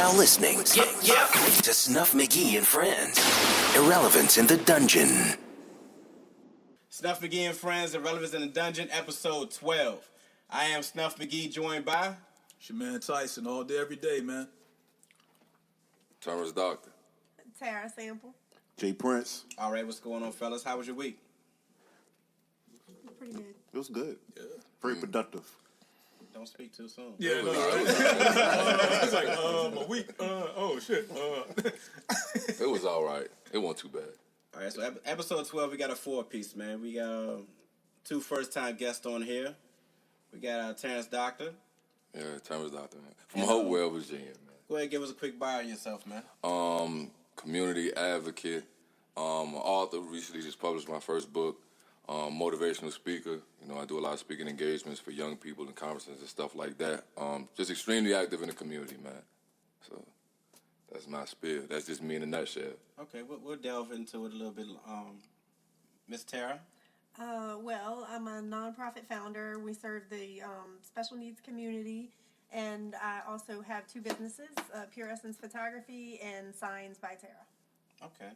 now listening to Snuff, Magee and Friends. Irrelevance in the Dungeon. Snuff, Magee and Friends, Irrelevance in the Dungeon, episode 12. I am Snuff Magee, joined by... It's your man Tyson, all day, every day, man. Terence Doctor. Tara Sample. J. Prince. All right, what's going on, fellas? How was your week? Pretty good. It was good. Yeah. Very productive. Don't speak too soon. Yeah, no. It's like, a week. Oh, shit. It was all right. It wasn't too bad. All right, so episode 12, we got a four-piece, man. We got two first-time guests on here. We got Terence Doctor. Yeah, Terence Doctor, man. From Hopewell, Virginia, man. Go ahead and give us a quick bio on yourself, man. Community advocate, author. Recently just published my first book. Motivational speaker. You know, I do a lot of speaking engagements for young people and conferences and stuff like that. Just extremely active in the community, man. So that's my spiel. That's just me in a nutshell. Okay, we'll delve into it a little bit. Miss Tara? Well, I'm a nonprofit founder. We serve the special needs community, and I also have two businesses, Pure Essence Photography and Signs by Tara. Okay.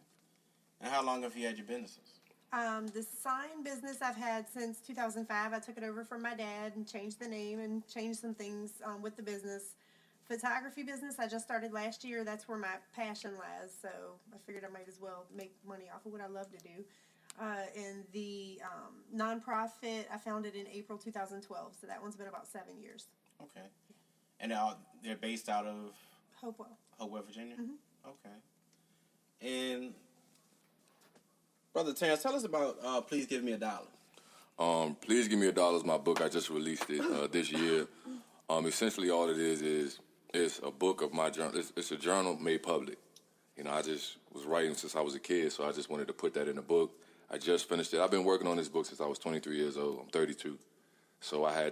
And how long have you had your businesses? The sign business I've had since 2005. I took it over from my dad and changed the name and changed some things with the business. Photography business I just started last year. That's where my passion lies, so I figured I might as well make money off of what I love to do. And the nonprofit I founded in April 2012, so that one's been about 7 years. Okay. And they're based out of? Hopewell, Virginia? Mm-hmm. Okay. And Brother Terence, tell us about Please Give Me a Dollar. Please Give Me a Dollar is my book. I just released it this year. Essentially all it is it's a book of my journal. It's a journal made public. You know, I just was writing since I was a kid, so I just wanted to put that in a book. I just finished it. I've been working on this book since I was 23 years old. I'm 32. So I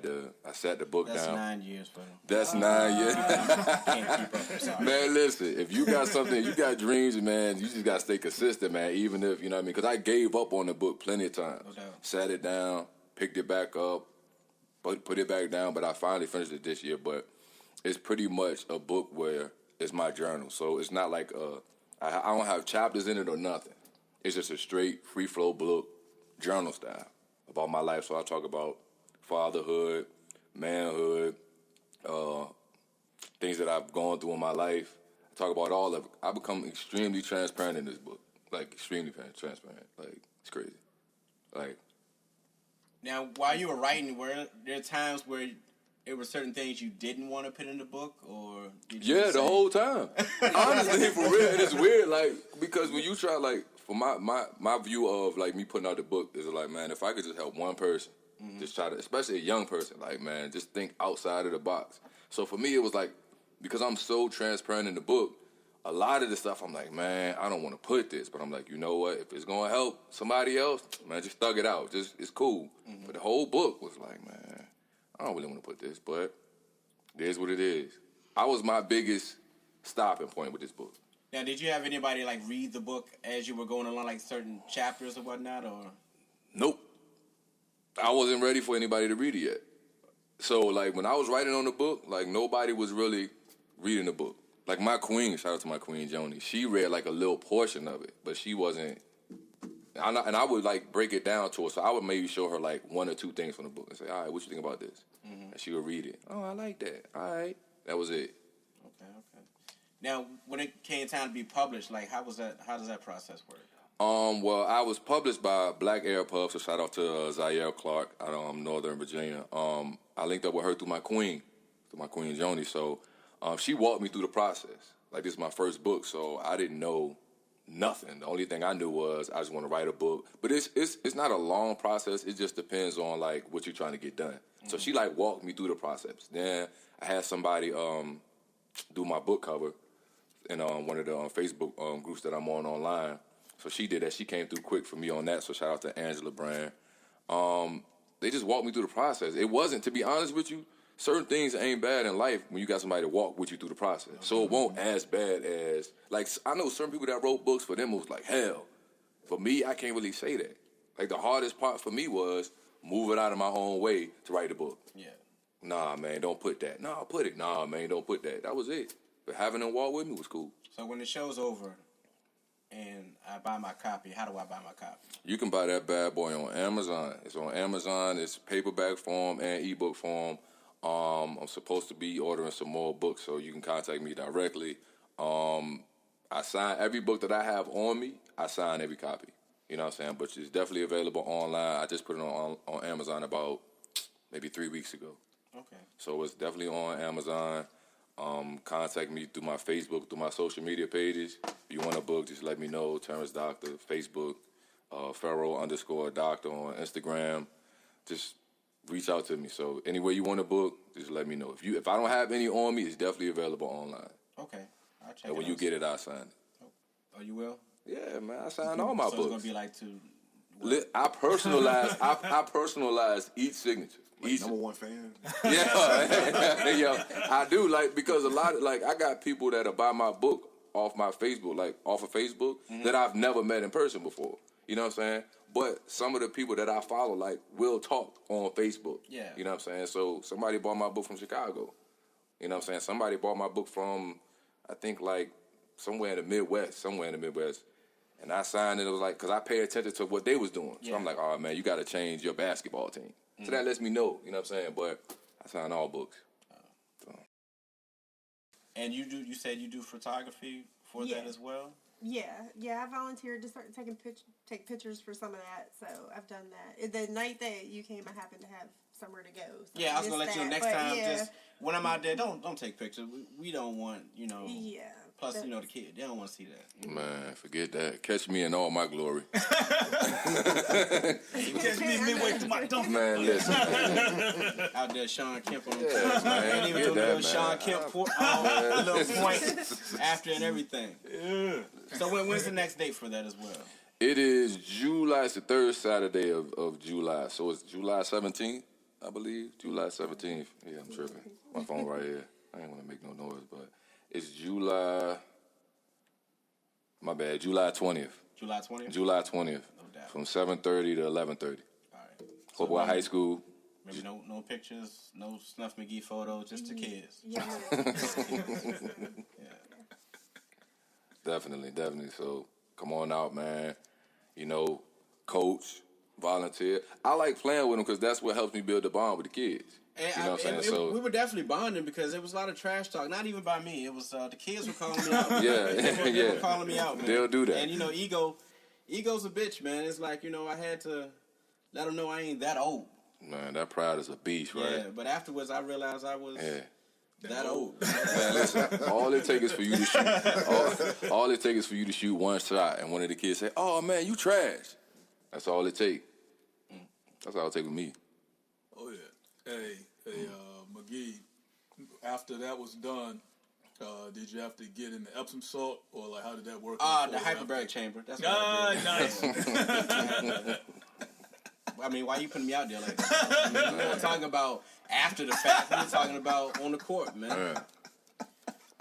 sat the book down. That's 9 years, bro. That's 9 years. Can't keep up. I'm sorry. Man, listen, if you got something, you got dreams, man, you just got to stay consistent, man, even if, you know what I mean? Because I gave up on the book plenty of times. No doubt. Sat it down, picked it back up, put it back down, but I finally finished it this year. But it's pretty much a book where it's my journal. So it's not like I don't have chapters in it or nothing. It's just a straight, free-flow book, journal style, about my life. So I talk about fatherhood, manhood, things that I've gone through in my life. I talk about all of it. I become extremely transparent in this book. Like, extremely transparent. Like, it's crazy. Like. Now, while you were writing, were there times where there were certain things you didn't want to put in the book, or did you the whole time. Honestly, for real, and it's weird, like, because when you try, like, for my view of, like, me putting out the book is like, man, if I could just help one person, just try to, especially a young person, like, man, just think outside of the box. So for me, it was like, because I'm so transparent in the book, a lot of the stuff I'm like, man, I don't want to put this, but I'm like, you know what? If it's gonna help somebody else, man, just thug it out. Just it's cool. Mm-hmm. But the whole book was like, man, I don't really want to put this, but it is what it is. I was my biggest stopping point with this book. Now, did you have anybody like read the book as you were going along, like certain chapters or whatnot, or? Nope. I wasn't ready for anybody to read it yet. So, like, when I was writing on the book, like, nobody was really reading the book. Like, my queen, shout out to my queen, Joni, she read, like, a little portion of it, but she wasn't, and I would, like, break it down to her, so I would maybe show her, like, one or two things from the book and say, all right, what you think about this? Mm-hmm. And she would read it. Oh, I like that. All right. That was it. Okay. Now, when it came time to be published, like, how does that process work? Well, I was published by Black Air Pub, so shout out to Zaire Clark out of Northern Virginia. I linked up with her through my queen Joni. So she walked me through the process. Like, this is my first book, so I didn't know nothing. The only thing I knew was I just want to write a book. But it's not a long process. It just depends on, like, what you're trying to get done. Mm-hmm. So she, like, walked me through the process. Then I had somebody do my book cover in one of the Facebook groups that I'm on online. So she did that. She came through quick for me on that. So shout out to Angela Brand. They just walked me through the process. It wasn't, to be honest with you, certain things ain't bad in life when you got somebody to walk with you through the process. So it won't as bad as, like, I know certain people that wrote books, for them it was like hell. For me, I can't really say that. Like, the hardest part for me was moving out of my own way to write a book. Yeah. Nah, man, don't put that. Nah, put it. Nah, man, don't put that. That was it. But having them walk with me was cool. So when the show's over and I buy my copy, how do I buy my copy? You can buy that bad boy on Amazon. It's on Amazon. It's paperback form and ebook form. I'm supposed to be ordering some more books, so you can contact me directly. I sign every book that I have on me. I sign every copy. You know what I'm saying? But it's definitely available online. I just put it on Amazon about maybe 3 weeks ago. Okay. So it's definitely on Amazon. Contact me through my Facebook, through my social media pages. If you want a book, just let me know. Terence Doctor, Facebook, Pharaoh_Doctor on Instagram. Just reach out to me. So anywhere you want a book, just let me know. If I don't have any on me, it's definitely available online. Okay. I'll check And when you get it, I'll sign it. Oh, you will? Yeah, man, I sign all my So books. it's gonna be like I personalize each signature. Like number one fan. Yeah, I do, like, because a lot of, like, I got people that'll buy my book off my Facebook, like off of Facebook, that I've never met in person before. You know what I'm saying? But some of the people that I follow, like, will talk on Facebook. Yeah. You know what I'm saying? So somebody bought my book from Chicago. You know what I'm saying? Somebody bought my book from, I think, like, somewhere in the Midwest. And I signed it. It was like, because I pay attention to what they was doing. So I'm like, oh, man, you got to change your basketball team. So that lets me know, you know what I'm saying? But I sign all books. So. And you said you do photography for that as well? Yeah. I volunteered to start take pictures for some of that, so I've done that. The night that you came, I happened to have somewhere to go. So Yeah, I was gonna let you know next time. Yeah. Just when I'm out there, don't take pictures. We don't want, Yeah. Plus, the kid, they don't want to see that. Man, forget that. Catch me in all my glory. Catch me midway through my dunk. Man, listen. Out there, Sean Kemp on the man. ain't even Get do a that, little man. Sean Kemp a little point after and everything. Yeah. So when's the next date for that as well? It is July. It's the third Saturday of July. So it's July 17th, I believe. July 17th. Yeah, I'm tripping. My phone right here. I ain't want to make no noise, but it's July. My bad. July 20th. July 20th? July 20th. No doubt. From 7:30 to 11:30. All right. Hopewell High School. Maybe no pictures, no Snuff Magee photos, just the kids. Yeah. Definitely. So come on out, man. Coach, volunteer. I like playing with them because that's what helps me build the bond with the kids. And You know what I'm saying? we were definitely bonding because there was a lot of trash talk. Not even by me. It was the kids were calling me out. Yeah, They were calling me out, man. They'll do that. And ego's a bitch, man. It's like I had to let them know I ain't that old. Man, that pride is a beast, right? Yeah, but afterwards I realized I was that old. Man, listen, all it takes is for you to shoot. All it takes is for you to shoot one shot, and one of the kids say, "Oh man, you trash." That's all it takes. That's all it takes with me. Oh yeah. Hey, Magee. After that was done, did you have to get in the Epsom salt, or like how did that work? The hyperbaric chamber. That's what I did. Nice. I mean, why you putting me out there like that? We're not talking about after the fact. We're talking about on the court, man. Yeah.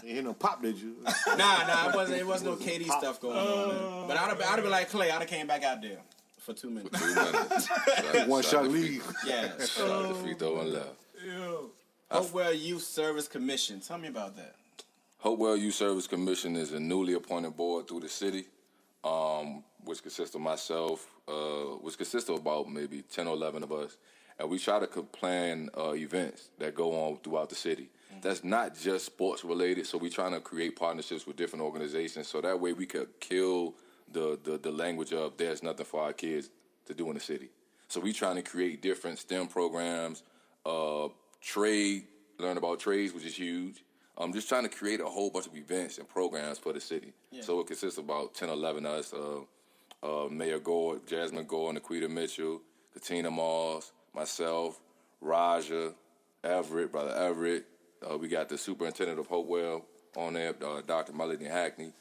You hear no pop, did you? Nah, it wasn't no KD stuff going on, man. But I'd have been like Clay. I'd have came back out there for 2 minutes. 2 minutes. One shot lead. Yeah. Shot the free throw and left. Yeah. Hopewell Youth Service Commission. Tell me about that. Hopewell Youth Service Commission is a newly appointed board through the city, which consists of myself, which consists of about maybe 10 or 11 of us. And we try to plan events that go on throughout the city. That's not just sports related, so we're trying to create partnerships with different organizations so that way we could kill the language of there's nothing for our kids to do in the city. So we're trying to create different STEM programs, learn about trades, which is huge. I'm just trying to create a whole bunch of events and programs for the city. Yeah. So it consists of about 10 or 11 of us, Mayor Gore, Jasmine Gore, Naquita Mitchell, Katina Moss, myself, Raja, Everett, Brother Everett. We got the superintendent of Hopewell on there, Dr. Melody Hackney,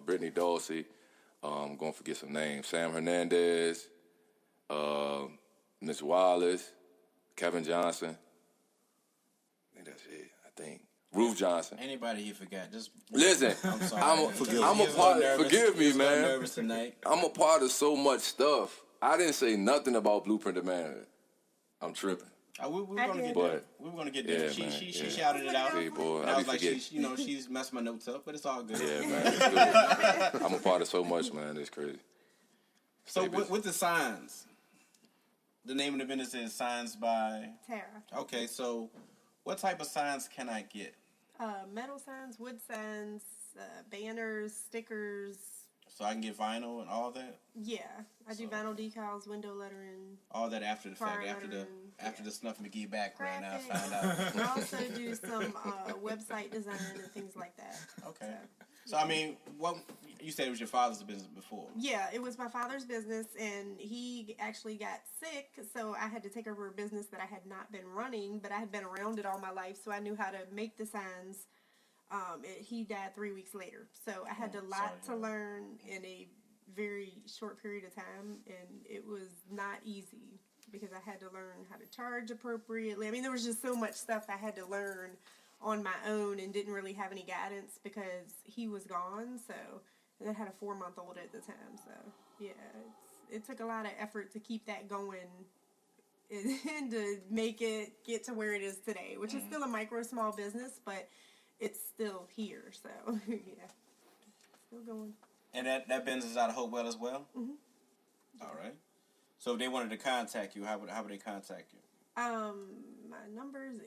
Brittany Dulcie. I'm going to forget some names. Sam Hernandez, Miss Wallace, Kevin Johnson. I think that's it, I think. Ruth Johnson. Anybody you forgot, just listen. I'm sorry. I'm a part. Forgive me, man. Nervous tonight. I'm a part of so much stuff. I didn't say nothing about Blueprint of Manhood. I'm tripping. We were I gonna did. get there. We were gonna get there. Yeah, She man, shouted it out. Hey, boy, And I I was be like, forgetting. she's messed my notes up, but it's all good. Yeah, man. It's good. I'm a part of so much, man. It's crazy. So Stay busy. with the signs, the name of the business is Signs by Tara. Okay, so what type of signs can I get? Metal signs, wood signs, banners, stickers. So I can get vinyl and all that? Yeah, I do vinyl decals, window lettering, All that after the fact, Fire after the lettering, Snuff McGee background, I graphics. found out. I also do some website design and things like that. Okay. So I mean, what you said it was your father's business before? Yeah, it was my father's business, and he actually got sick, so I had to take over a business that I had not been running, but I had been around it all my life, so I knew how to make the signs. He died 3 weeks later, so I had a lot to learn in a very short period of time, and it was not easy because I had to learn how to charge appropriately. I mean, there was just so much stuff I had to learn on my own and didn't really have any guidance because he was gone, so, and I had a 4-month-old at the time, so, yeah, it took a lot of effort to keep that going and to make it get to where it is today, which is still a micro small business, but it's still here, so, yeah, still going. And that business is out of Hopewell as well? Mm-hmm. All right. So if they wanted to contact you, how would they contact you? My number is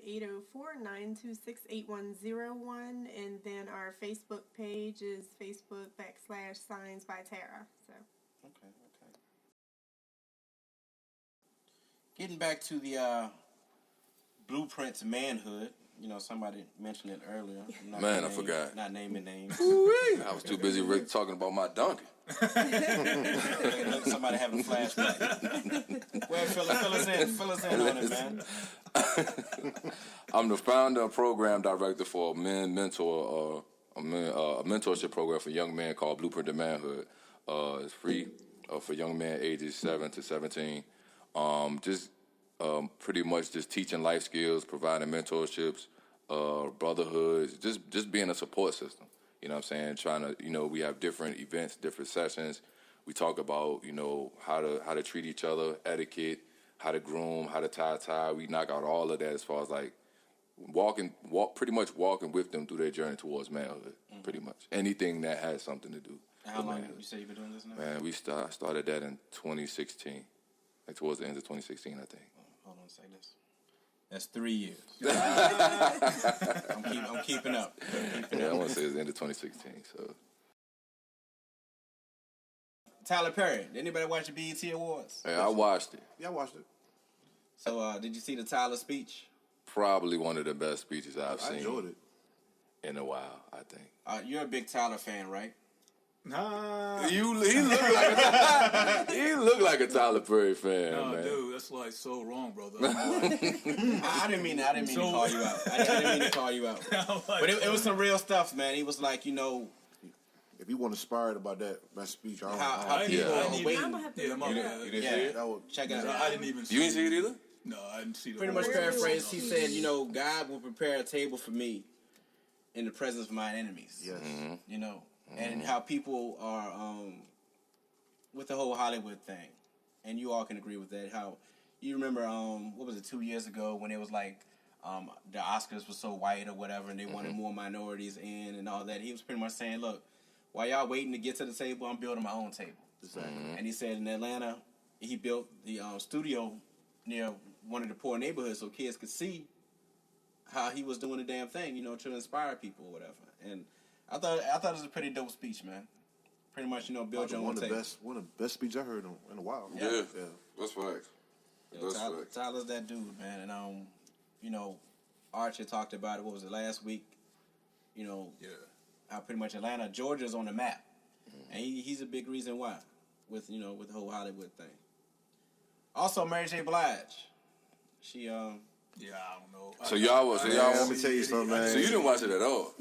804-926-8101, and then our Facebook page is Facebook.com/Signs by Tara. So. Okay. Getting back to the blueprint to manhood, you know, somebody mentioned it earlier. Man, I forgot. Not naming names. I was too busy talking about my donkey. Somebody having a flashback. Well, fill us in on it, man. I'm the founder and program director for a mentorship program for young men called Blueprint to Manhood. It's free for young men ages 7 to 17. Pretty much just teaching life skills, providing mentorships, brotherhoods, just being a support system. You know what I'm saying? Trying to, we have different events, different sessions. We talk about, how to treat each other, etiquette, how to groom, how to tie. We knock out all of that as far as like pretty much walking with them through their journey towards manhood, pretty much. Anything that has something to do. How long you say you've been doing this now? Man, we started that in 2016, like towards the end of 2016, I think. Hold on, say this. That's 3 years. I'm keeping up. Yeah, I want to say it's the end of 2016. So. Tyler Perry. Did anybody watch the BET Awards? Yeah, I watched it. Yeah, I watched it. So, did you see the Tyler speech? Probably one of the best speeches I've seen. I enjoyed it. In a while, I think. You're a big Tyler fan, right? Nah. He looked like a Tyler Perry fan, man. Dude, that's like so wrong, brother. I didn't mean to call you out. I didn't mean to call you out. But it was some real stuff, man. He was like, If you want inspired about that speech, how people are waiting. I'm gonna have to look it up. You didn't see it? Check it out. I didn't even see You didn't see it either? No, I didn't see it. Pretty much paraphrased, he said, God will prepare a table for me in the presence of my enemies. Yes. And how people are with the whole Hollywood thing. And you all can agree with that. How you remember, what was it, 2 years ago when it was like the Oscars were so white or whatever and they wanted more minorities in and all that. He was pretty much saying, look, while y'all waiting to get to the table, I'm building my own table. Exactly. And he said in Atlanta, he built the studio near one of the poor neighborhoods so kids could see how he was doing the damn thing, to inspire people or whatever. And I thought it was a pretty dope speech, man. Pretty much, build your own table. One of the best speeches I heard in a while. Yeah. That's facts. Tyler's that dude, man. And Archie talked about it. What was it, last week? How pretty much Atlanta, Georgia's on the map, and he's a big reason why, with the whole Hollywood thing. Also, Mary J. Blige, she Yeah, I don't know. So y'all Let me tell you something, man. So you didn't watch it at all?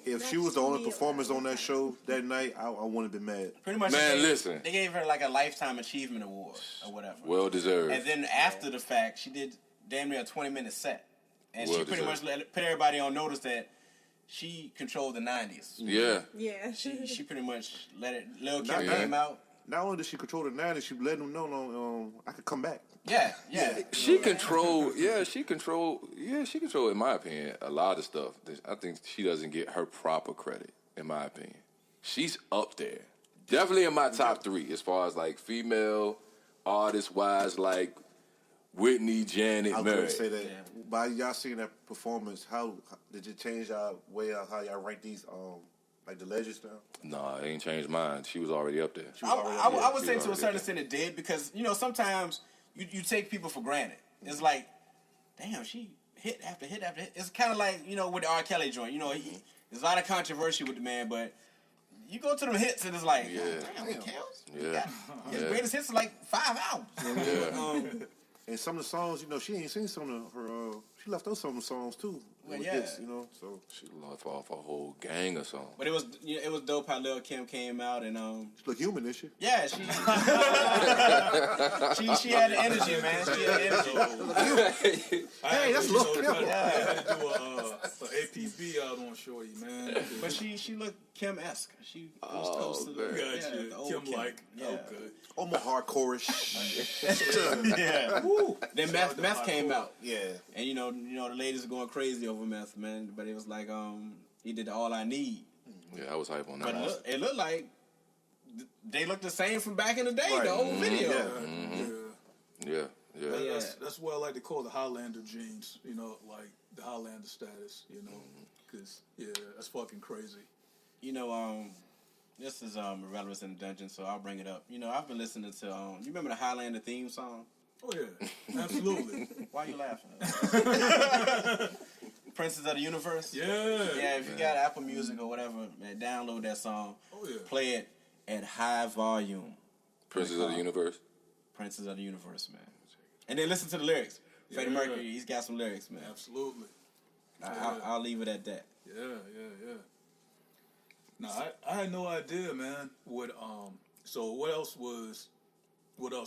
If she was the only performance on that show that night, I wouldn't have been mad. pretty much. Listen. They gave her like a Lifetime Achievement Award or whatever. Well deserved. And then after the fact, she did damn near a 20-minute set. And Well she pretty much put everybody on notice that she controlled the 90s. Yeah. Yeah. She pretty much let it. Lil Kim came out. not only did she control the narrative, she let them know, no, I could come back. Yeah. She controlled, in my opinion, a lot of stuff. I think she doesn't get her proper credit, in my opinion. She's up there. Definitely in my top 3 as far as like female artist-wise, like Whitney, Janet, I was Mary. going to say that. By y'all seeing that performance, how did it change y'all way of how y'all rank these, like the legends now? Nah, it ain't changed mine. She was already up there. I would say to a certain extent it did, because sometimes you take people for granted. It's like, damn, she hit after hit after hit. It's kind of like with the R. Kelly joint. There's a lot of controversy with the man, but you go to them hits and it's like, damn, it counts. Yeah. His greatest hits are like 5 albums. Yeah. And some of the songs, she ain't seen some of her. She left out some of the songs too. Well, with yeah. hits, so She left off a whole gang of songs. But it was dope how Lil' Kim came out and she look human, isn't she? yeah, she she had energy, man. She had energy. Hey, that's Lil' Kim. I had to do a APB out on Shorty, man. But she looked Kim-esque. She was close to Gotcha. the old Kim-like. Yeah. Okay. Almost hardcore-ish. Yeah. Woo. Then Meth came out. Yeah. And the ladies are going crazy over Meth, man. But it was like he did the All I Need. Yeah, I was hype on that. But it looked like they looked the same from back in the day, Right. the old video. Yeah. Yeah. That's what I like to call the Highlander genes, like the Highlander status, because, that's fucking crazy. This is Irrelevance in the Dungeon, so I'll bring it up. I've been listening to, you remember the Highlander theme song? Oh, yeah, absolutely. Why are you laughing? Princess of the Universe? Yeah. Yeah, if you got Apple Music or whatever, man, download that song. Oh, yeah. Play it at high volume. Princess of the Universe. Princess of the Universe, man. And then listen to the lyrics. Freddie Mercury, he's got some lyrics, man. Absolutely. I'll leave it at that. Yeah. No, I had no idea, man. So what else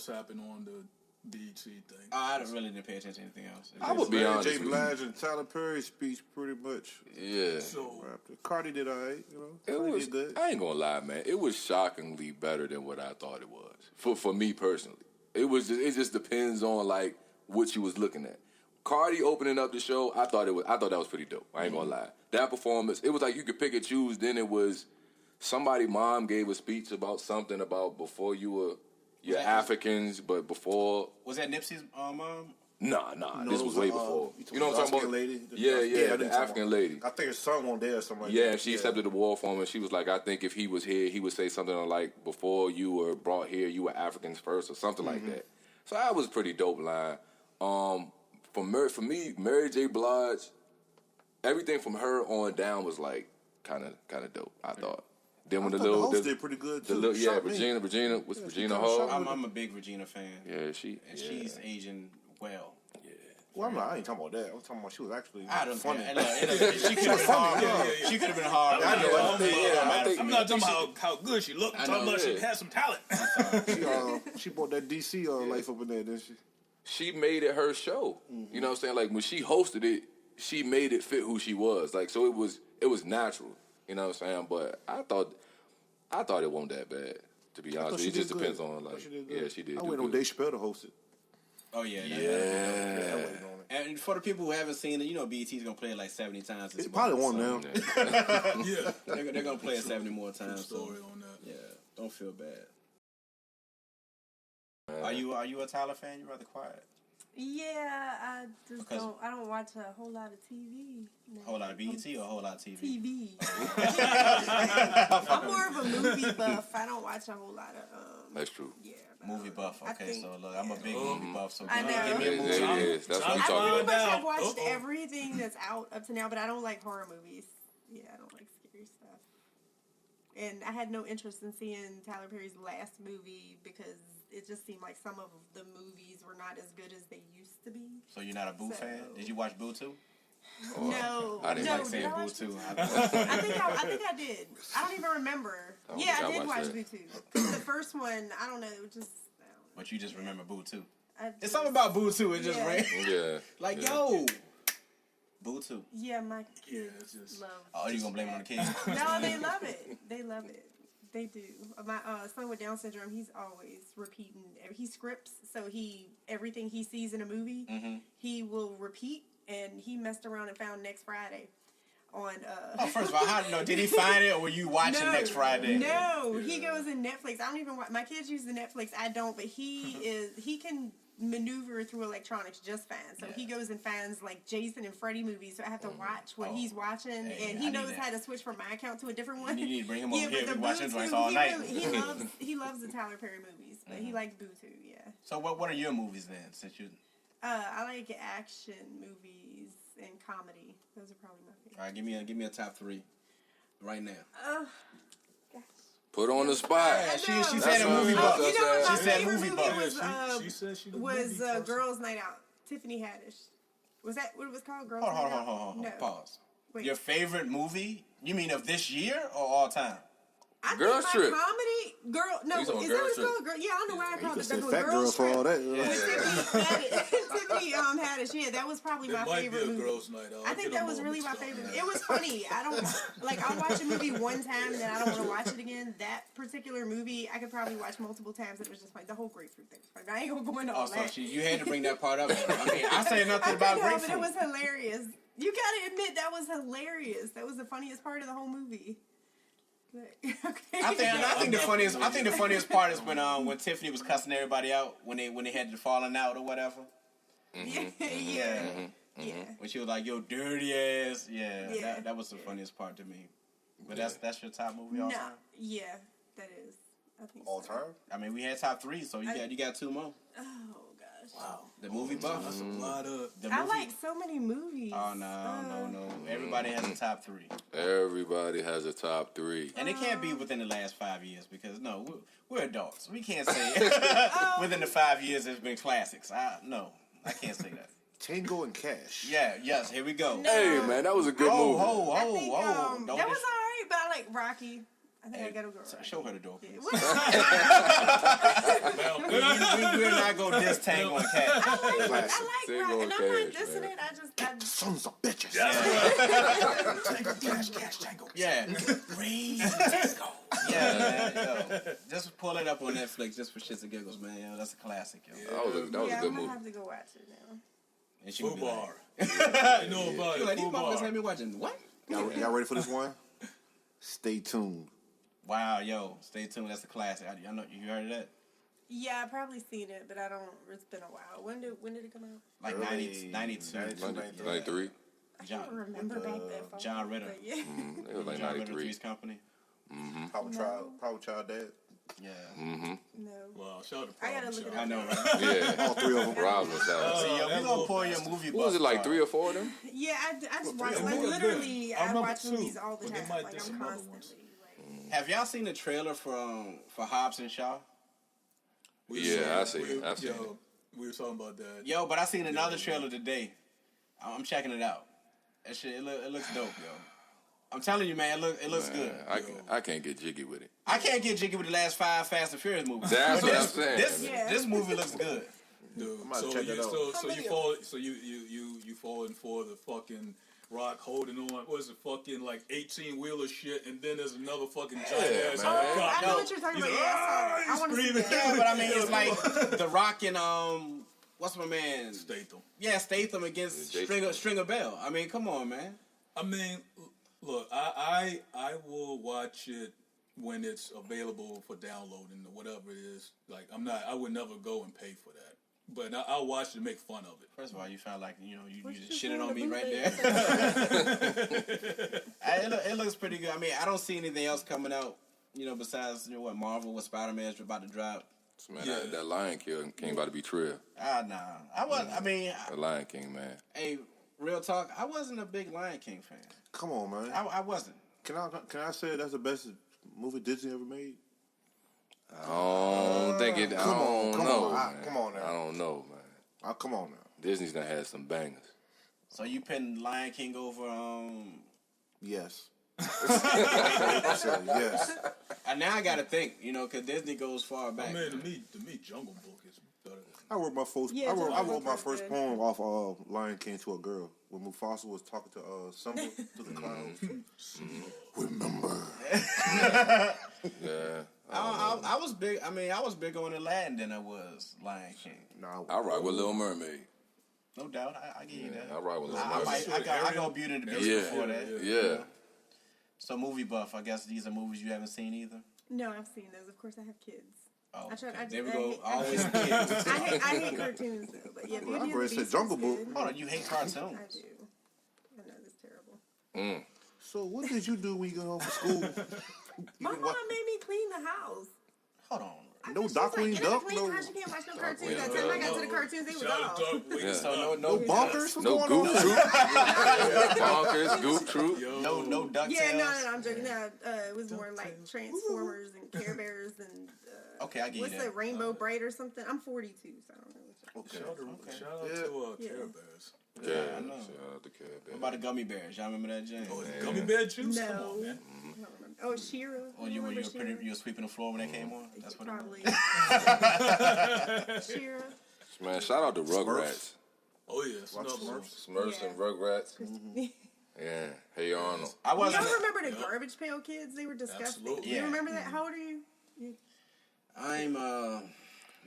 happened on the BET thing? I didn't pay attention to anything else. I would be honest J. with Blige and Tyler Perry's speech pretty much. Yeah. So Cardi did all right, It Cardi was did good. I ain't gonna lie, man. It was shockingly better than what I thought it was. For me personally. It just depends on like what you was looking at. Cardi opening up the show, I thought that was pretty dope. I ain't gonna lie. That performance, it was like you could pick and choose. Then it was somebody mom gave a speech about something about before you're Africans, but before. Was that Nipsey's mom? Nah. No, This was way before. You know what I'm talking about? Lady? Yeah, the African lady. I think her son on there or something like Yeah, that. and she accepted the war for him, and she was like, I think if he was here, he would say something like, before you were brought here, you were Africans first, or something like that. So that was a pretty dope line. For me, Mary J. Blige, everything from her on down was like kind of dope, I thought. Then when the host did pretty good too. Regina Hall. I'm a big Regina fan. Yeah, she's aging well. Well, I ain't talking about that. I'm talking about she was actually I don't funny. She could have been hard. She could have been hard. I'm not talking about how good she looked. I'm talking about she had some talent. She brought that DC life up in there, didn't she? She made it her show. You know what I'm saying? Like when she hosted it, she made it fit who she was. Like so it was natural. You know what I'm saying? But I thought it wasn't that bad, to be honest. It just depends on like she did. I went on Dave Chappelle to host it. Oh yeah. And for the people who haven't seen it, BET's gonna play it like 70 times. It's probably one now. Yeah. They're gonna play it 70 more times. Story on that. Yeah, don't feel bad. Are you a Tyler fan? You're rather quiet. Yeah, I just don't. I don't watch a whole lot of TV. No. A whole lot of BET or a whole lot of TV? TV. I'm more of a movie buff. I don't watch a whole lot of. That's true. Yeah. Movie buff. Okay, so look, I'm a big Mm-hmm. movie buff. So I know. give me a movie. That's what I'm I talking pretty about. much have watched everything that's out up to now, but I don't like horror movies. Yeah, I don't like scary stuff. And I had no interest in seeing Tyler Perry's last movie because it just seemed like some of the movies were not as good as they used to be. So you're not a Boo fan? Did you watch Boo 2? No, I didn't like saying did I Boo watch 2. I think I did. I don't even remember. Yeah, I did watch that. Boo 2. 'Cause the first one, I don't know, But you just remember Boo 2. It's It's something about Boo 2. It just ran. Yeah. Like, yeah. yo. Boo 2. Yeah, my kids it's just- love. Oh, you gonna blame it on the kids? No, they love it. They love it. They do. My son with Down syndrome, he's always repeating. He scripts, so everything he sees in a movie, he will repeat. And he messed around and found Next Friday on. Oh, first of all, how did he find it, or were you watching Next Friday? No, he goes in Netflix. I don't even watch. My kids use the Netflix. I don't, but he can maneuver through electronics just fine. So he goes and finds like Jason and Freddy movies. So I have to watch what he's watching, and he knows how to switch from my account to a different one. You need to bring him over here. But We watching Boo joints too, all night. he loves the Tyler Perry movies, but he likes Boo too. Yeah. So what are your movies then? Since you, I like action movies and comedy. Those are probably my favorite. all right, give me a top 3 right now. Gosh. Put on the spot. Yeah, she know. said a movie buff. You know what my She said favorite movie movie buff. She said she was Girls Night Out. Tiffany Haddish. Was that what it was called? Girls Hold Night Out? on. No. Pause. Wait. Your favorite movie? You mean of this year or all time? I Girls think my Trip. comedy girl. No, You is that talking what Girls it's called? Girl, yeah, I don't know why I called it. Said But fat girl Girls for all Trip. that. Tiffany Haddish. Yeah, that was probably my It might favorite be a movie. girls' night out. I think that was really my favorite. It was funny. I don't like. I'll watch a movie one time and then I don't want to watch it again. That particular movie, I could probably watch multiple times. It was just like the whole grapefruit thing. Like, I ain't gonna go into all So that. you had to bring that part up. I mean, I say nothing I about know, but grapefruit. it was hilarious. You gotta admit that was hilarious. That was the funniest part of the whole movie. But, okay. I think the funniest part is when Tiffany was cussing everybody out when they had the falling out or whatever. Yeah. When she was like, "Yo, dirty ass." Yeah. That was the funniest part to me. But that's your top movie all No, time. yeah, that is. I think All so. time? I mean, we had top 3, so you got 2 more. Oh gosh. Wow. The movie buff. That's a lot of. I like so many movies. Oh no. Everybody has a top 3. Everybody has a top 3. And it can't be within the last 5 years because we're adults. We can't say within the 5 years there's been classics. I can't say that. Tango and Cash. Yes, here we go. Hey, man, that was a good movie. I think, Don't that was alright, but I like Rocky. I think I gotta go. Rocky. show her the door. Yeah. Please. We will not go diss Tango and Cash. I like Tango Rocky, and and I'm not Cash, dissing man. it. I just Sons of bitches. Tango. Yeah. Yeah, man. Yo. Just pull it up on Netflix just for shits and giggles, man. Yo, that's a classic, yo. That was a I'm good gonna movie. have to go watch it now. And she would be like, Fubar. You know about she it. like, these motherfuckers Fubar. had me watching what? Y'all ready for this one? Stay tuned. Wow, yo, stay tuned. That's a classic. I know you heard of that. Yeah, I probably seen it, but I don't. It's been a while. When did it come out? Like Early 92. 93. I don't remember back that far. John Ritter. But yeah. It was like John Ritter 93. Three's Company. Power Child Dad. Yeah. No. Wow, shout out to I gotta look it up. I know, right? Yeah. All 3 of them. Rob was out. So, yo, we gonna pull your movie What was it, buff like card. 3 or 4 of them? Yeah, I just watch. three Like of them. literally, I I remember watch two, movies all the but they time. might Like do I'm some other constantly. ones. Like, Have y'all seen the trailer for Hobbs and Shaw? Yeah, I see it. I see it. We were talking about that. Yo, but I seen another trailer today. I'm checking it out. That shit, it looks dope, yo. I'm telling you, man, it looks good. I can't get jiggy with it. I can't get jiggy with the last 5 Fast and Furious movies. That's But what I'm saying. This movie looks good. Dude, might so check you it out. you falling for the fucking Rock holding on. What is it, fucking like 18-wheeler shit, and then there's another fucking giant ass. man. I know what you're talking about. Yeah, I want to see screaming. that. Yeah, but I mean, it's like The Rock and what's my man? Statham. Yeah, Statham against Stringer Bell. I mean, come on, man. I mean, look, I will watch it when it's available for downloading or whatever it is. Like, I would never go and pay for that. But I'll watch it and make fun of it. First of all, you sound like, you just just shitted doing on the me right bootleg? there. It looks pretty good. I mean, I don't see anything else coming out, besides, what, Marvel, what Spider-Man's about to drop. Man, that Lion King about to be trill. Nah. The Lion King, man. Hey, real talk, I wasn't a big Lion King fan. Come on, man. I wasn't. Can I say that's the best movie Disney ever made? I don't think it. Come on, I don't come know, on. man. Come on now. I don't know, man. Come on now. Disney's done had some bangers. So you putting Lion King over, Yes. I said yes. and now I gotta think, because Disney goes far back. I mean, to me, Jungle Book is better than I wrote my first. Yeah, I wrote my Book first is poem off Lion King to a girl when Mufasa was talking to Simba to the clouds. Remember. Yeah. I was big. I mean, I was bigger on Aladdin than I was Lion King. No, I rock with Little Mermaid. No doubt, I give you that. I rock with Little I Mermaid. go Beauty and the Beast Yeah. before that. Yeah. So movie buff. I guess these are movies you haven't seen either. No, I've seen those. Of course, I have kids. Oh, I try. okay. I There we I go. hate- Always kids. I hate cartoons though, but yeah, Beauty and the read Beast Jungle is Book. good. Hold on, you hate cartoons? I do. I know that's terrible. So what did you do when you got home from school? My mom made me clean the house. Hold on. No Darkwing Duck, Clean no, the house. You can't watch no cartoons. By Duck, the time I got to the cartoons, they was Shout out off. to Darkwing. Yeah. So no bonkers. What's No going Goof on? Troop. Bonkers, Goof Troop. No DuckTales. Yeah, no, I'm joking. No, it was more like Transformers and Care Bears and Okay, I get what's you the that. Rainbow Bright or something. I'm 42, so I don't know. Okay. Shout out to Yeah. Care Bears. Yeah, I know. shout out to Care What Bears. about the gummy bears? Y'all remember that, James? Oh, Gummy Bear Juice? No. Come on, man. I don't remember. Oh, She-Ra. Or you were sweeping the floor when that came on? That's what it was. Probably. She-Ra. Man, shout out to Rugrats. Oh, yeah. Smurfs. Smurfs Yeah. and Rugrats. Yeah. Hey Arnold. I wasn't. Y'all remember the Garbage Pail Kids? They were disgusting. Absolutely. You Yeah. remember that? How old are you?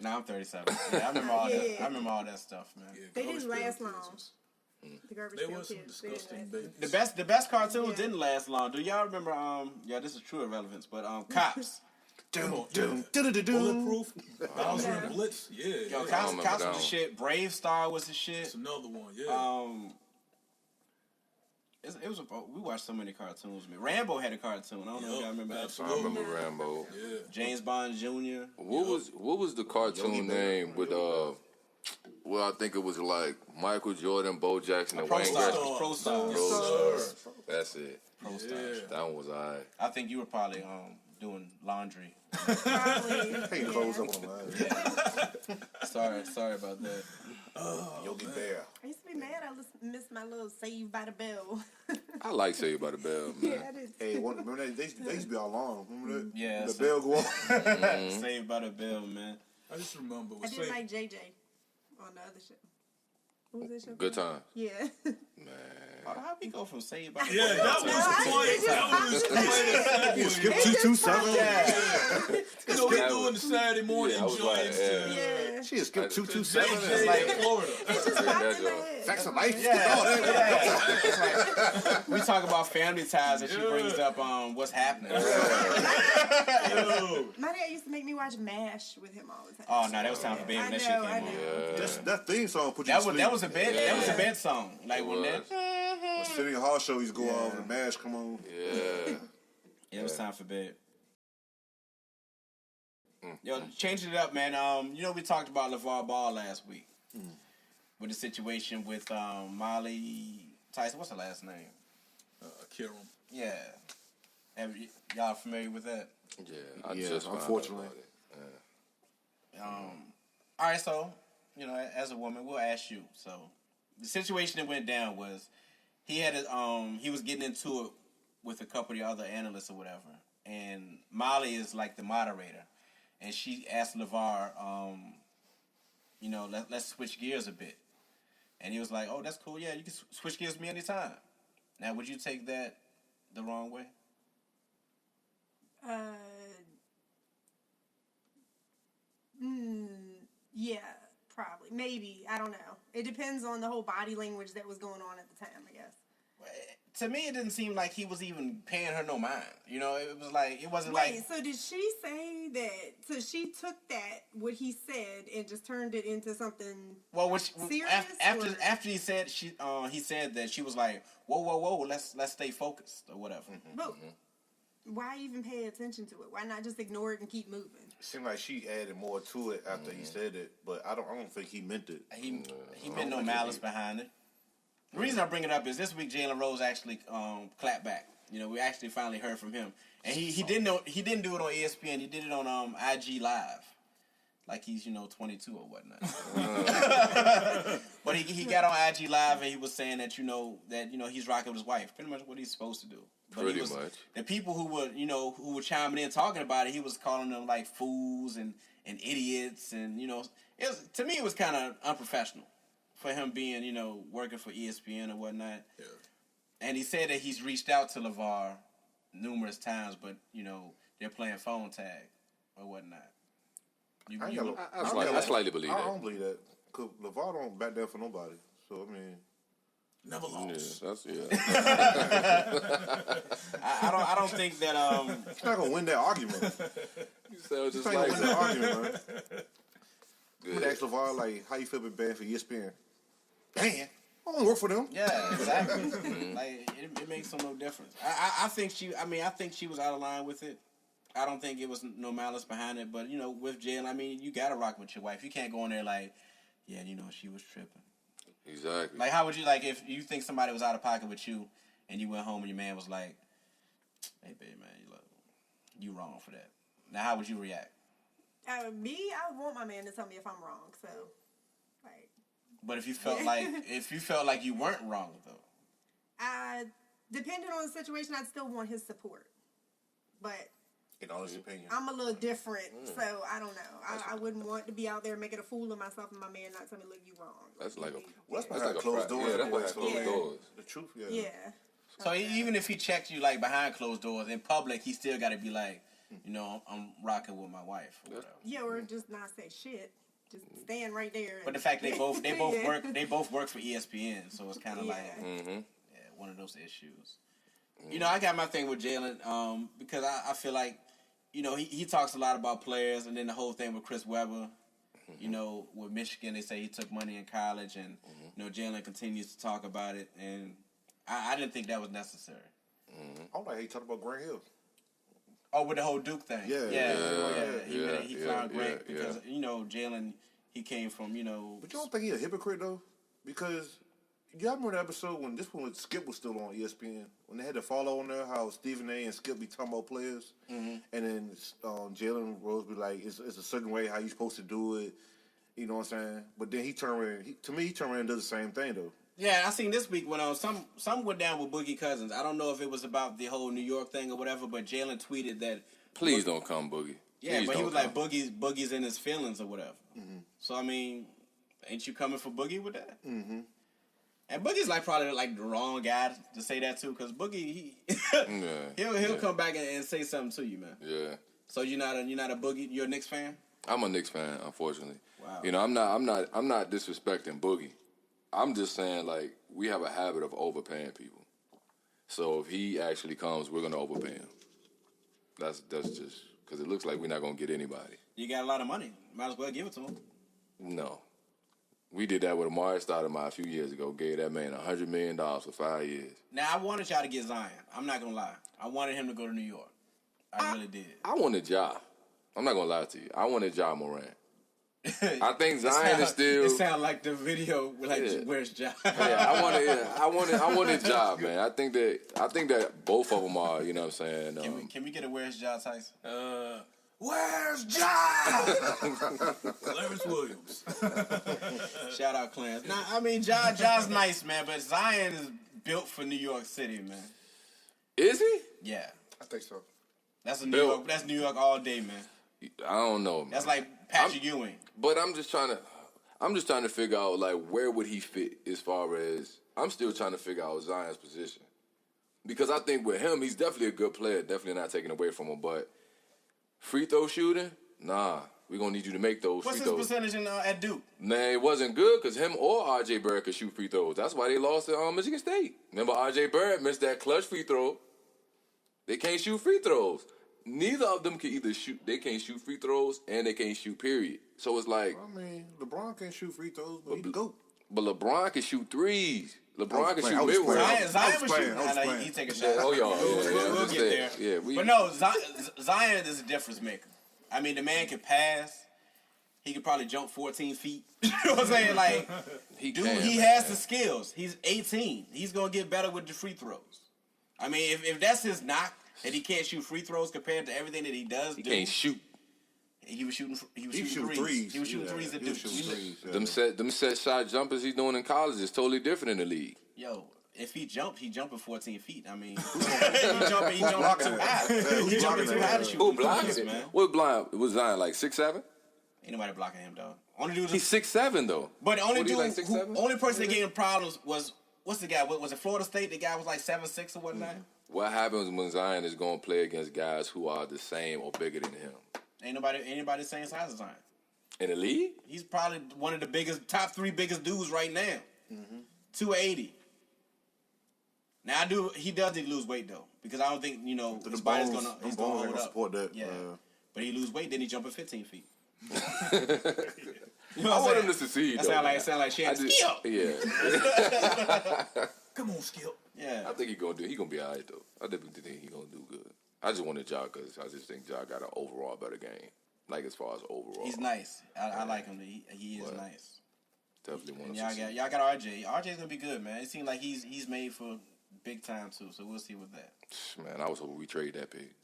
I'm 37. Yeah, I remember all that. Yeah. I remember all that stuff, man. Yeah, They Garbage didn't Pail last Kids long. was- The Garbage They Pail were some Kids. They didn't disgusting last babies. The best cartoons Yeah. didn't last long. Do y'all remember? Yeah, this is true irrelevance, but Cops. Come on, Dun, yeah. dun, dun, dun. Bulletproof, Bowser and Blitz. Yeah, Yo, yeah. Cops remember was that the one. shit. Brave Star was the shit. It's another one. Yeah. It was. We watched so many cartoons. Man, Rambo had a cartoon. I don't know if y'all remember that. I Absolutely. remember Rambo. Yeah. James Bond Jr. What was the cartoon name with well, I think it was like Michael Jordan, Bo Jackson, and Pro Wayne Stars. Gretzky. Pro Stars. Pro Stars. That's it. Pro Stars. Yeah. That one was alright. I think you were probably doing laundry. Probably. Hang clothes up on the line. Sorry about that. Yogi Bear. I used to be mad. I missed my little Saved by the Bell. I like Saved by the Bell, man. Yeah, I did. Hey, remember that? They used to be all long. Remember that? Yeah, The so- bell go off. Saved by the Bell, man. I just remember. I Was didn't like JJ on the other show. What was that show? Good called? time. Yeah. How we go from Saved by the Yeah, Bell? that was the point. You skip 227. Yeah. You know, we doing the Saturday morning Yeah, I was like, joints. Yeah. She just skipped JJ 227. in like- Florida. It just popped in my joke. head. Facts of life. Yeah. Oh, that- It's like, we talk about family ties and she brings up what's happening. Yo. My dad used to make me watch MASH with him all the time. Oh no, that was time for baby I when that know, shit I came on. know. That theme song put you That to was sleep. that was a bed that was a bed song. Like when was. that Sitting in Hall show, he's go off and MASH come on. Yeah. it was time for bed. Yo, changing it up, man. You know we talked about LeVar Ball last week with the situation with Molly Tyson. What's her last name? Kieran. Yeah, y'all familiar with that? Yeah. I Yeah, just found out unfortunately. about it. All right, so you know, as a woman, we'll ask you. So the situation that went down was he had he was getting into it with a couple of the other analysts or whatever, and Molly is like the moderator, and she asked LeVar, you know, let's switch gears a bit, and he was like, oh, that's cool, yeah, you can switch gears with me anytime. Now, would you take that the wrong way? Yeah, probably. Maybe. I don't know. It depends on the whole body language that was going on at the time, I guess. To me, it didn't seem like he was even paying her no mind. You know, it was like, it wasn't Wait, like... so did she say that, so she took that, what he said, and just turned it into something Well, which serious? after or- after he said he said that, she was like, whoa, let's stay focused or whatever. But why even pay attention to it? Why not just ignore it and keep moving? Seemed like she added more to it after he said it, but I don't think he meant it. He meant no malice behind it. The reason I bring it up is this week Jalen Rose actually clapped back. You know, we actually finally heard from him, and he didn't do it on ESPN. He did it on IG Live, like he's 22 or whatnot. But he got on IG Live and he was saying that he's rocking with his wife, pretty much what he's supposed to do. But Pretty much. The people who were chiming in talking about it, he was calling them like fools and idiots, and to me it was kind of unprofessional for him being working for ESPN or whatnot. Yeah. And he said that he's reached out to LeVar numerous times, but they're playing phone tag or whatnot. I slightly believe that. I don't believe that. Cause LeVar don't back down for nobody. So I mean, Never lost. I don't think that he's not gonna win that argument. You sound just He's not like gonna win that argument, man. I'm Good. gonna ask LeVar like, how you feel being banned for ESPN? Ban? I don't work for them. Yeah, exactly. Like it makes no difference. I think she was out of line with it. I don't think it was no malice behind it, but with Jalen, I mean, you gotta rock with your wife. You can't go in there like, yeah, she was tripping. Exactly. Like, how would you if you think somebody was out of pocket with you, and you went home and your man was like, "Hey, babe, man, you wrong for that." Now, how would you react? Me, I would want my man to tell me if I'm wrong. So, like. But if you felt like you weren't wrong though, depending on the situation, I'd still want his support. But In honest opinion, I'm a little different, so I don't know. I wouldn't want to be out there making a fool of myself and my man not tell me, look, you wrong. That's like that's that's behind like closed doors. Yeah, that's behind closed doors. The truth, Yeah. so even if he checked you like behind closed doors in public, he still got to be like, I'm rocking with my wife or whatever. Yeah, or just not say shit. Just stand right there. But the fact they both work for ESPN, so it's kind of like one of those issues. I got my thing with Jalen because I feel like he talks a lot about players, and then the whole thing with Chris Webber. With Michigan, they say he took money in college, and Jalen continues to talk about it, and I didn't think that was necessary. I don't like how you talk about Grant Hill. Oh, with the whole Duke thing. He clowned Grant because Jalen, he came from But you don't think he a hypocrite though? Because y'all remember the episode when Skip was still on ESPN when they had to follow on there how Stephen A. and Skip be talking about players, and then Jalen Rose be like, it's a certain way how you supposed to do it. You know what I'm saying? But then he turned around. He turned around and does the same thing though. Yeah, I seen this week when some went down with Boogie Cousins. I don't know if it was about the whole New York thing or whatever, but Jalen tweeted that. Please don't come, Boogie. Yeah, Please but he was like come. Boogie's in his feelings or whatever. So I mean, ain't you coming for Boogie with that? Mm-hmm. And Boogie's probably the wrong guy to say that to, because Boogie he'll come back and say something to you, man. Yeah. So you're not a Boogie. You're a Knicks fan. I'm a Knicks fan, unfortunately. Wow. I'm not disrespecting Boogie. I'm just saying, we have a habit of overpaying people. So if he actually comes, we're going to overpay him. That's just because it looks like we're not going to get anybody. You got a lot of money. Might as well give it to him. No. We did that with Amari Stoudemire a few years ago. Gave that man $100 million for 5 years. Now, I wanted y'all to get Zion. I'm not going to lie. I wanted him to go to New York. I really did. I wanted Ja. I'm not going to lie to you. I wanted Ja Morant. I think Zion is still. It sounds like the video, where's Ja? I wanted Ja, man. I think that both of them are. You know what I'm saying? Can we get a where's Ja, Tyson? Where's Ja? Clarence Williams. Shout out Clarence. Nah, I mean Ja's nice, man, but Zion is built for New York City, man. Is he? Yeah, I think so. that's New York. That's New York all day, man. I don't know, man. That's like Patrick Ewing. But I'm just trying to figure out where would he fit as far as I'm still trying to figure out Zion's position. Because I think with him, he's definitely a good player, definitely not taking away from him, but free throw shooting, nah, we're gonna need you to make those What's free throws. his percentage at Duke? Man, it wasn't good because him or RJ Barrett could shoot free throws. That's why they lost to Michigan State. Remember RJ Barrett missed that clutch free throw. They can't shoot free throws. Neither of them can either shoot. They can't shoot free throws and they can't shoot. Period. So it's like. I mean, LeBron can't shoot free throws, but he can go. But LeBron can shoot threes. LeBron can shoot mid-range. mid-range. Zion was shooting. He take a shot. Oh, y'all. We'll get there. Yeah, but no, Zion is a difference maker. I mean, the man can pass. He could probably jump 14 feet. You know what I'm saying? He has the skills. He's 18. He's gonna get better with the free throws. I mean, if that's his knock, that he can't shoot free throws compared to everything that he does. He can't shoot. He was shooting threes. He was shooting threes at Duke. Them set shot jumpers he's doing in college is totally different in the league. Yo, if he jumping 14 feet. I mean, he jumping too high. He jumping too high to shoot. Who blocking threes, it, man? What blind? Was Zion 6'7"? Ain't nobody blocking him, dog. Only dude. He's 6'7" though. But the only dude, 6'7"? only person that gave him problems was what's the guy? Was it Florida State? The guy was 7'6" or whatnot. What happens when Zion is going to play against guys who are the same or bigger than him? Ain't anybody the same size as Zion. In the league? He's probably one of the top 3 biggest dudes right now. 280. Now he does need to lose weight though, because I don't think his body's gonna hold up. Support that. Yeah, but he lose weight, then he jump at 15 feet. I want him to succeed. That sound like Shannon. Skip. Yeah. Come on, Skip. Yeah. I think he gonna be all right though. I definitely think he gonna do good. I just wanted Ja because I just think Ja got an overall better game. Like as far as overall, He's nice. I like him. He is nice. Definitely want to. Y'all got RJ. RJ's gonna be good, man. It seems like he's made for big time too. So we'll see with that. Man, I was hoping we trade that pick.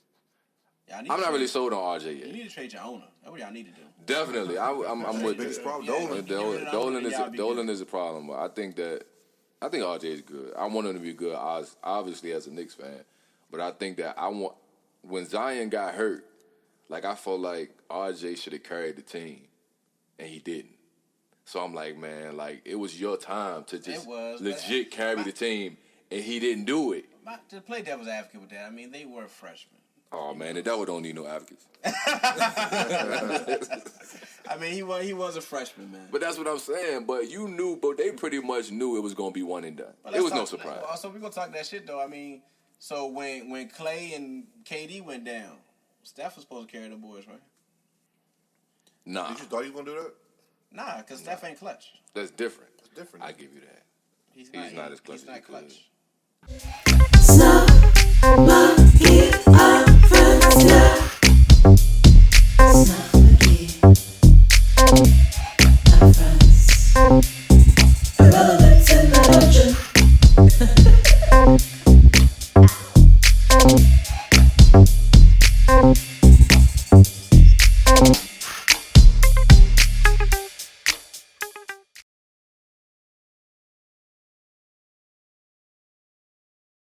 I'm not really sold on RJ yet. You need to trade your owner. That's what y'all need to do. Definitely, I'm with biggest problem. Dolan is a problem. I think RJ is good. I want him to be good, obviously as a Knicks fan. But I think that when Zion got hurt, like I felt like RJ should have carried the team, and he didn't. So I'm like, man, like it was your time to just legit carry the team, and he didn't do it. To play devil's advocate with that, I mean they were freshmen. Oh man, the devil don't need no advocates. I mean he was a freshman, man. But that's what I'm saying. But they pretty much knew it was gonna be one and done. It was no surprise. So we're gonna talk that shit though. I mean, so when Clay and KD went down, Steph was supposed to carry the boys, right? Nah. Did you thought you were gonna do that? Nah, because Steph ain't clutch. That's different. It's different. I give you that. He's not as clutch He's as he not clutch. could.